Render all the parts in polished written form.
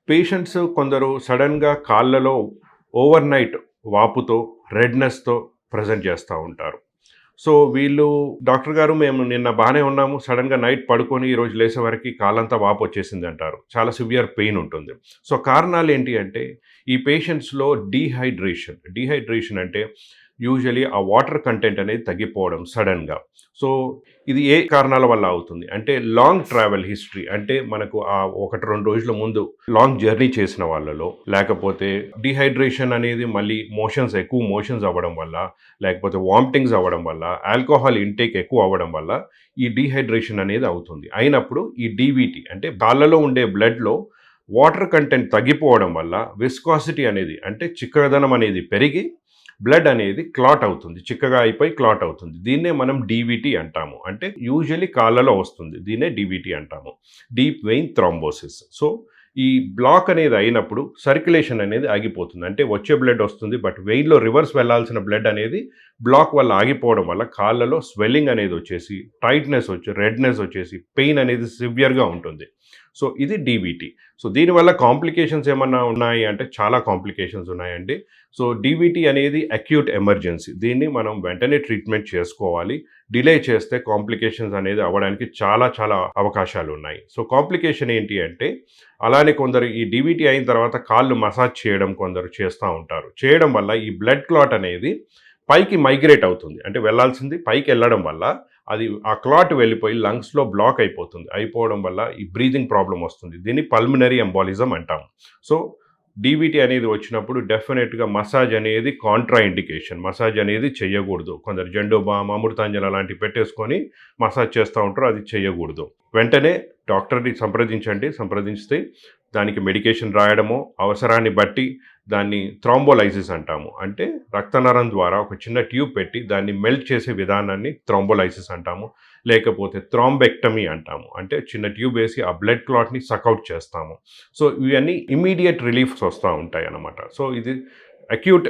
Patients కొందరు సడన్‌గా కాళ్ళలో ఓవర్‌నైట్ వాపుతో, రెడ్‌నెస్‌తో ప్రెజెంట్ చేస్తా ఉంటారు. సో, వీళ్ళు డాక్టర్ గారు మేము నిన్న బానే ఉన్నాము. సడెన్‌గా నైట్ పడుకొని ఈరోజు లేసేవరకి కాళ్ళంతా వాపొచ్చేసిందంటారు. చాలా సివియర్ పెయిన్ ఉంటుంది. సో, కారణాలేంటి అంటే ఈ పేషెంట్స్‌లో డీహైడ్రేషన్. డీహైడ్రేషన్ అంటే యూజువల్లీ ఆ వాటర్ కంటెంట్ అనేది తగ్గిపోవడం సడెన్‌గా. సో, ఇది ఏ కారణాల వల్ల అవుతుంది అంటే లాంగ్ ట్రావెల్ హిస్టరీ అంటే మనకు 1, 2 రోజుల ముందు లాంగ్ జర్నీ చేసిన వాళ్ళలో, లేకపోతే డీహైడ్రేషన్ అనేది మళ్ళీ ఎక్కువ మోషన్స్ అవ్వడం వల్ల, లేకపోతే వామిటింగ్స్ అవ్వడం వల్ల, ఆల్కహాల్ ఇంటేక్ ఎక్కువ అవ్వడం వల్ల ఈ డీహైడ్రేషన్ అనేది అవుతుంది. అయినప్పుడు ఈ డీవీటీ అంటే కాళ్ళలో ఉండే బ్లడ్‌లో వాటర్ కంటెంట్ తగ్గిపోవడం వల్ల విస్కాసిటీ అనేది అంటే చిక్కదనం అనేది పెరిగి బ్లడ్ అనేది క్లాట్ అవుతుంది. చిక్కగా అయిపోయి క్లాట్ అవుతుంది. దీన్నే మనం డీవీటీ అంటాము. అంటే యూజువల్లీ కాళ్ళలో వస్తుంది. దీన్నే డీవీటీ అంటాము. Deep vein thrombosis. సో, ఈ బ్లాక్ అనేది అయినప్పుడు సర్క్యులేషన్ అనేది ఆగిపోతుంది. అంటే వచ్చే బ్లడ్ వస్తుంది. బట్ వెయిన్‌లో రివర్స్ వెళ్ళాల్సిన బ్లడ్ అనేది బ్లాక్ వల్ల ఆగిపోవడం వల్ల కాళ్ళలో స్వెల్లింగ్ అనేది వచ్చేసి, టైట్‌నెస్ వచ్చి, రెడ్‌నెస్ వచ్చేసి, పెయిన్ అనేది సివియర్‌గా ఉంటుంది. సో, ఇది డీవీటీ. సో, దీనివల్ల కాంప్లికేషన్స్ ఏమన్నా ఉన్నాయి అంటే చాలా కాంప్లికేషన్స్ ఉన్నాయండి. సో, డీవీటీ అనేది అక్యూట్ ఎమర్జెన్సీ. దీన్ని మనం వెంటనే ట్రీట్మెంట్ చేసుకోవాలి. డిలే చేస్తే కాంప్లికేషన్స్ అనేది అవ్వడానికి చాలా చాలా అవకాశాలున్నాయి. సో, కాంప్లికేషన్ ఏంటి అంటే అలానే కొందరు ఈ డీవీటీ అయిన తర్వాత కాళ్ళు మసాజ్ చేయడం కొందరు చేస్తా ఉంటారు. చేయడం వల్ల ఈ బ్లడ్ క్లాట్ అనేది పైకి మైగ్రేట్ అవుతుంది. అంటే వెళ్ళాల్సింది పైకెళ్ళడం వల్ల అది ఆ క్లాట్ వెళ్ళిపోయి లంగ్స్‌లో బ్లాక్ అయిపోతుంది. అయిపోవడం వల్ల ఈ బ్రీతింగ్ ప్రాబ్లమ్ వస్తుంది. దీన్ని పల్మనరీ ఎంబాలిజం అంటాం. సో, డీవీటీ అనేది వచ్చినప్పుడు డెఫినెట్‌గా మసాజ్ అనేది కాంట్రా ఇండికేషన్. మసాజ్ అనేది చేయకూడదు. కొందరు జండు బామ్, అమృతాంజన్ అలాంటివి పెట్టేసుకొని మసాజ్ చేస్తా ఉంటారు. అది చేయకూడదు. వెంటనే డాక్టర్‌ని సంప్రదించండి. సంప్రదిస్తే దానికి మెడికేషన్ రాయడమో, అవసరాన్ని బట్టి దాన్ని థ్రాంబోలైసిస్ అంటాము. అంటే రక్తనరం ద్వారా ఒక చిన్న ట్యూబ్ పెట్టి దాన్ని మెల్ట్ చేసే విధానాన్ని థ్రాంబోలైసిస్ అంటాము. లేకపోతే థ్రాంబెక్టమీ అంటాము. అంటే చిన్న ట్యూబ్ వేసి ఆ బ్లడ్ క్లాట్‌ని సకౌట్ చేస్తాము. సో, ఇవన్నీ ఇమ్మీడియేట్ రిలీఫ్స్ వస్తా ఉంటాయన్నమాట. సో, ఇది అక్యూట్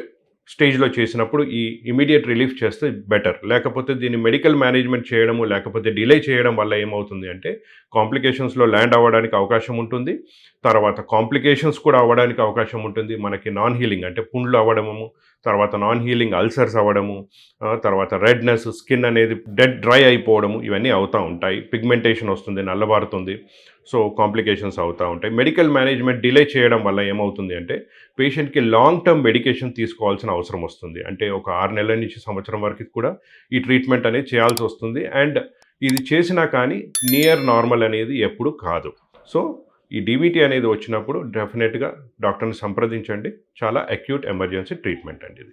స్టేజ్‌లో చేసినప్పుడు ఈ ఇమ్మీడియేట్ రిలీఫ్ చేస్తే బెటర్. లేకపోతే దీన్ని మెడికల్ మేనేజ్‌మెంట్ చేయడము, లేకపోతే డిలే చేయడం వల్ల ఏమవుతుంది అంటే కాంప్లికేషన్స్‌లో ల్యాండ్ అవ్వడానికి అవకాశం ఉంటుంది. తర్వాత కాంప్లికేషన్స్ కూడా అవ్వడానికి అవకాశం ఉంటుంది. మనకి నాన్ హీలింగ్ అంటే పుండ్లు అవ్వడము, తర్వాత నాన్ హీలింగ్ అల్సర్స్ అవ్వడము, తర్వాత రెడ్‌నెస్, స్కిన్ అనేది డ్రై అయిపోవడము ఇవన్నీ అవుతా ఉంటాయి. పిగ్మెంటేషన్ వస్తుంది, నల్లబారుతుంది. సో, కాంప్లికేషన్స్ అవుతా ఉంటాయి. మెడికల్ మేనేజ్‌మెంట్ డిలే చేయడం వల్ల ఏమవుతుంది అంటే పేషెంట్‌కి లాంగ్ టర్మ్ మెడికేషన్ తీసుకోవాల్సిన అవసరం వస్తుంది. అంటే ఒక 6 నెలల నుంచి సంవత్సరం వరకు కూడా ఈ ట్రీట్మెంట్ అనేది చేయాల్సి వస్తుంది. అండ్ ఇది చేసినా కానీ నియర్ నార్మల్ అనేది ఎప్పుడు కాదు. సో, ఈ డీవీటీ అనేది వచ్చినప్పుడు డెఫినెట్‌గా డాక్టర్‌ని సంప్రదించండి. చాలా అక్యూట్ ఎమర్జెన్సీ ట్రీట్మెంట్ అండి ఇది.